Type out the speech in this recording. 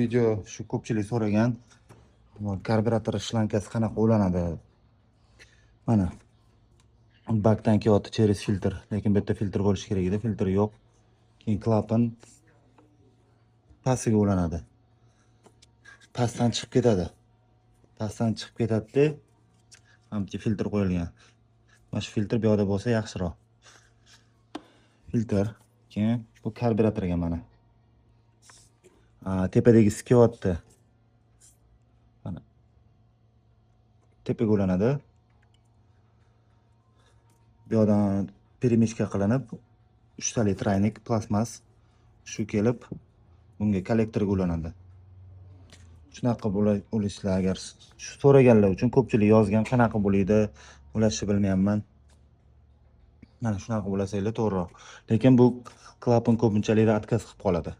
Video shu ko'pchilik so'ragan karburator shlankasi qanaqa ulanadi. Mana bakdan kelyapti cheres filtr, lekin bu yerda filtr bo'lishi kerak edi, filtr yo'q. Keyin klapan pastiga ulanadi. Pastdan chiqib ketadi. Pastdan chiqib ketadi-da, hamki filtr qo'yilgan. Mana shu filtr bu yoqda bo'lsa yaxshiroq. Filtr. Keyin bu karburatorga mana. Tepadagisi kelyapti. Mana. Tepaga ulanadi. Bu yoqdan перемешка qilinib, 3 tali traynik plasmas shu kelib bunga kollektorga ulanadi. Shunaqa bo'lishlar agar shu so'raganlar uchun ko'pchilik yozgan qanaqa bo'ladi, ulashni bilmayapman. Mana shunaqa bo'lasanglar to'g'riroq. Lekin bu klapan ko'pinchalikda отказ qilib qoladi.